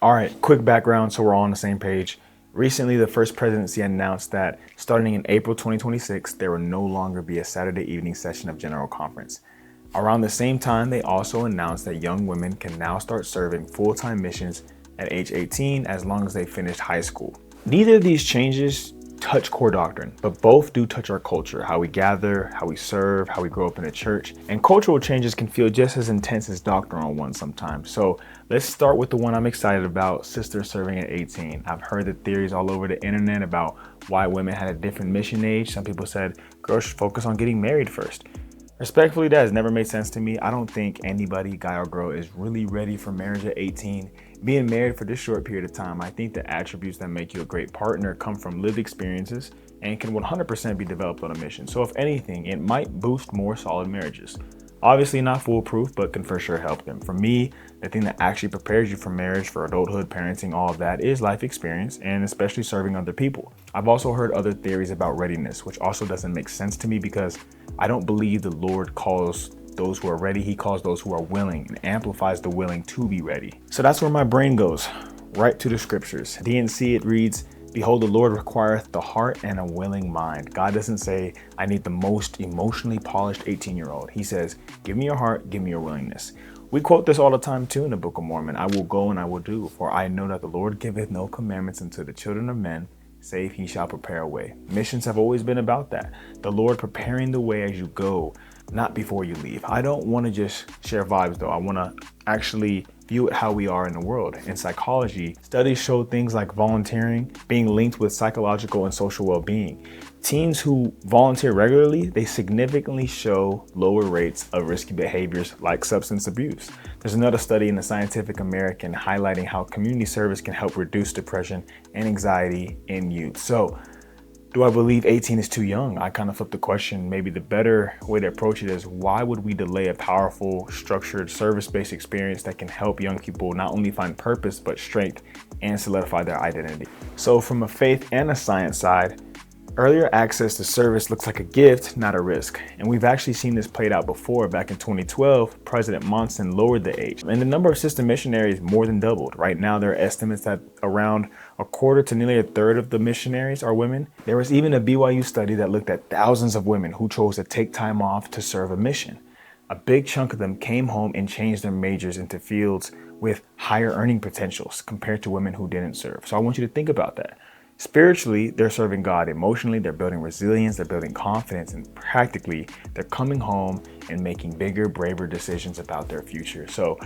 All right, quick background so we're all on the same page. Recently, the First Presidency announced that starting in April 2026, there will no longer be a Saturday evening session of General Conference. Around the same time, they also announced that young women can now start serving full-time missions at age 18 as long as they finished high school. Neither of these changes touch core doctrine, but both do touch our culture, how we gather, how we serve, how we grow up in a church. And cultural changes can feel just as intense as doctrinal ones sometimes. So let's start with the one I'm excited about, sisters serving at 18. I've heard the theories all over the internet about why women had a different mission age. Some people said girls should focus on getting married first. Respectfully, that has never made sense to me. I don't think anybody, guy or girl, is really ready for marriage at 18. Being married for this short period of time, I think the attributes that make you a great partner come from lived experiences and can 100% be developed on a mission. So if anything, it might boost more solid marriages. Obviously not foolproof, but can for sure help them. For me, the thing that actually prepares you for marriage, for adulthood, parenting, all of that is life experience and especially serving other people. I've also heard other theories about readiness, which also doesn't make sense to me because I don't believe the Lord calls those who are ready. He calls those who are willing and amplifies the willing to be ready. So that's where my brain goes, right to the scriptures. D&C, it reads, "Behold, the Lord requireth the heart and a willing mind." God doesn't say, I need the most emotionally polished 18-year-old. He says, give me your heart, give me your willingness. We quote this all the time too in the Book of Mormon. I will go and I will do, for I know that the Lord giveth no commandments unto the children of men, save he shall prepare a way. Missions have always been about that. The Lord preparing the way as you go, not before you leave. I don't want to just share vibes though. I want to actually view it how we are in the world. In psychology, studies show things like volunteering being linked with psychological and social well-being. Teens who volunteer regularly, they significantly show lower rates of risky behaviors like substance abuse. There's another study in the Scientific American highlighting how community service can help reduce depression and anxiety in youth. So, do I believe 18 is too young? I kind of flip the question. Maybe the better way to approach it is, why would we delay a powerful, structured, service-based experience that can help young people not only find purpose, but strength and solidify their identity? So from a faith and a science side, earlier access to service looks like a gift, not a risk. And we've actually seen this played out before. Back in 2012, President Monson lowered the age, and the number of sister missionaries more than doubled. Right now, there are estimates that around a quarter to nearly a third of the missionaries are women. There was even a BYU study that looked at thousands of women who chose to take time off to serve a mission. A big chunk of them came home and changed their majors into fields with higher earning potentials compared to women who didn't serve. So I want you to think about that. Spiritually, they're serving God. Emotionally, they're building resilience, they're building confidence, and practically, they're coming home and making bigger, braver decisions about their future. So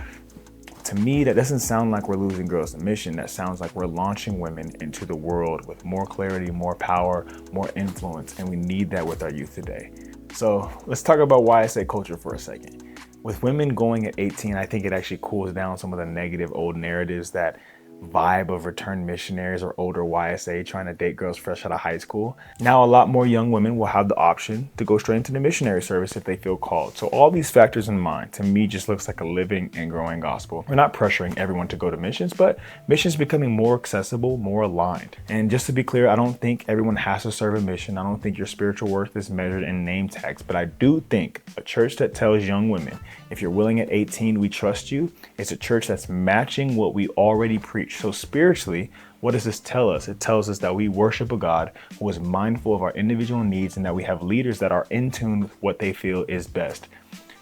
to me, that doesn't sound like we're losing girls to mission. That sounds like we're launching women into the world with more clarity, more power, more influence, and we need that with our youth today. So let's talk about YSA culture for a second. With women going at 18, I think it actually cools down some of the negative old narratives that vibe of returned missionaries or older YSA trying to date girls fresh out of high school. Now a lot more young women will have the option to go straight into the missionary service if they feel called. So all these factors in mind, to me, just looks like a living and growing gospel. We're not pressuring everyone to go to missions, but missions becoming more accessible, more aligned. And just to be clear, I don't think everyone has to serve a mission. I don't think your spiritual worth is measured in name tags, but I do think a church that tells young women, if you're willing at 18, we trust you, it's a church that's matching what we already preach. So spiritually, what does this tell us? It tells us that we worship a God who is mindful of our individual needs and that we have leaders that are in tune with what they feel is best.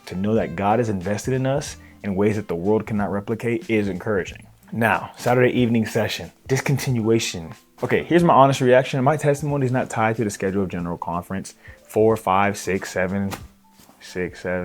To know that God is invested in us in ways that the world cannot replicate is encouraging. Now, Saturday evening session, discontinuation. Okay, here's my honest reaction. My testimony is not tied to the schedule of General Conference, 4, 5, 6, 7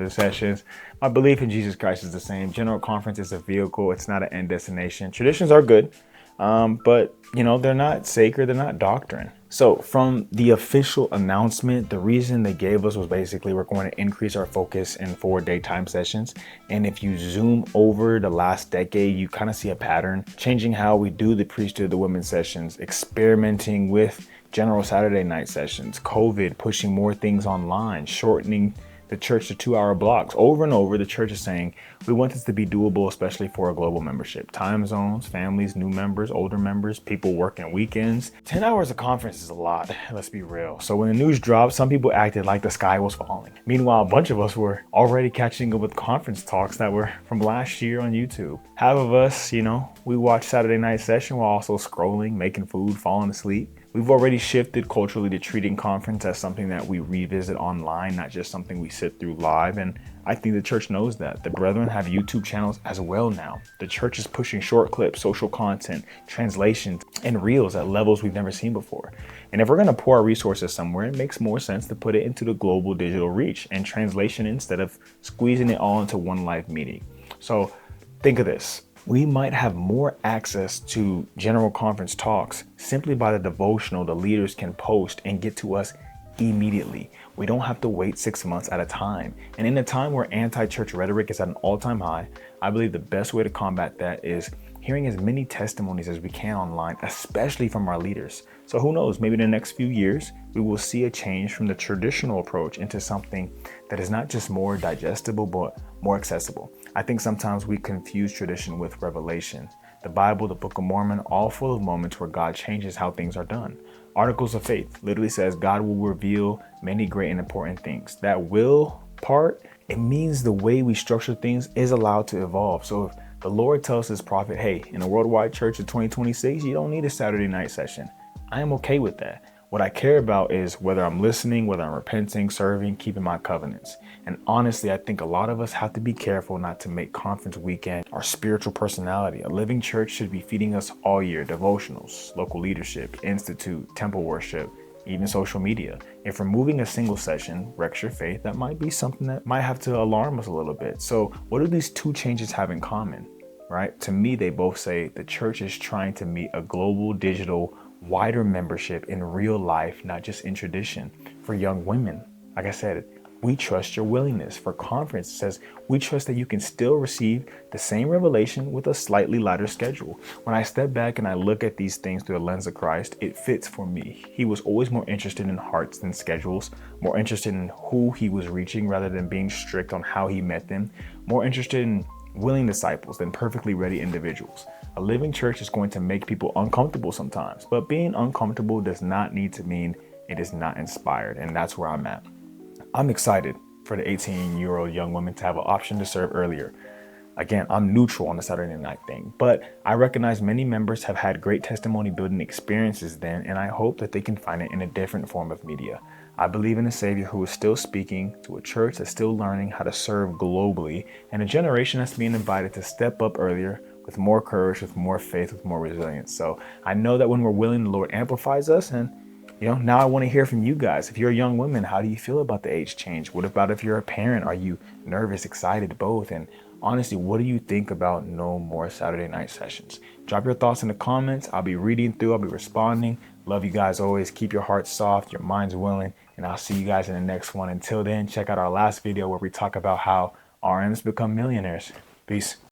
sessions. My belief in Jesus Christ is the same. General Conference is a vehicle. It's not an end destination. Traditions are good, but they're not sacred. They're not doctrine. So from the official announcement, the reason they gave us was basically we're going to increase our focus in 4 daytime sessions. And if you zoom over the last decade, you kind of see a pattern, changing how we do the priesthood, the women's sessions, experimenting with general Saturday night sessions, COVID pushing more things online, shortening the church to 2-hour blocks. Over and over, the church is saying, we want this to be doable, especially for a global membership. Time zones, families, new members, older members, people working weekends. 10 hours of conference is a lot, let's be real. So when the news dropped, some people acted like the sky was falling. Meanwhile, a bunch of us were already catching up with conference talks that were from last year on YouTube. Half of us, we watched Saturday night session while also scrolling, making food, falling asleep. We've already shifted culturally to treating conference as something that we revisit online, not just something we sit through live. And I think the church knows that. The brethren have YouTube channels as well now. The church is pushing short clips, social content, translations, and reels at levels we've never seen before. And if we're going to pour our resources somewhere, it makes more sense to put it into the global digital reach and translation instead of squeezing it all into one live meeting. So think of this. We might have more access to general conference talks simply by the devotional the leaders can post and get to us immediately. We don't have to wait 6 months at a time. And in a time where anti-church rhetoric is at an all-time high, I believe the best way to combat that is hearing as many testimonies as we can online, especially from our leaders. So who knows, maybe in the next few years, we will see a change from the traditional approach into something that is not just more digestible, but more accessible. I think sometimes we confuse tradition with revelation. The Bible, the Book of Mormon, all full of moments where God changes how things are done. Articles of Faith literally says God will reveal many great and important things. That will part, it means the way we structure things is allowed to evolve. So if the Lord tells his prophet, hey, in a worldwide church of 2026, you don't need a Saturday night session. I am okay with that. What I care about is whether I'm listening, whether I'm repenting, serving, keeping my covenants. And honestly, I think a lot of us have to be careful not to make conference weekend our spiritual personality. A living church should be feeding us all year: devotionals, local leadership, institute, temple worship, even social media. If removing a single session wrecks your faith, that might be something that might have to alarm us a little bit. So what do these two changes have in common, right? To me, they both say the church is trying to meet a global, digital, wider membership in real life, not just in tradition. For young women, like I said, we trust your willingness. For conference, it says we trust that you can still receive the same revelation with a slightly lighter schedule. When I step back and I look at these things through the lens of Christ, it fits for me. He was always more interested in hearts than schedules, more interested in who he was reaching rather than being strict on how he met them, more interested in willing disciples than perfectly ready individuals. A living church is going to make people uncomfortable sometimes, but being uncomfortable does not need to mean it is not inspired, and that's where I'm at. I'm excited for the 18-year-old young woman to have an option to serve earlier. Again, I'm neutral on the Saturday night thing, but I recognize many members have had great testimony building experiences then, and I hope that they can find it in a different form of media. I believe in a Savior who is still speaking to a church that's still learning how to serve globally, and a generation that's being invited to step up earlier with more courage, with more faith, with more resilience. So I know that when we're willing, the Lord amplifies us. And now I want to hear from you guys. If you're a young woman, how do you feel about the age change? What about if you're a parent? Are you nervous, excited, both? And honestly, what do you think about no more Saturday night sessions? Drop your thoughts in the comments. I'll be reading through, I'll be responding. Love you guys always. Keep your hearts soft, your minds willing, and I'll see you guys in the next one. Until then, check out our last video where we talk about how RMs become millionaires. Peace.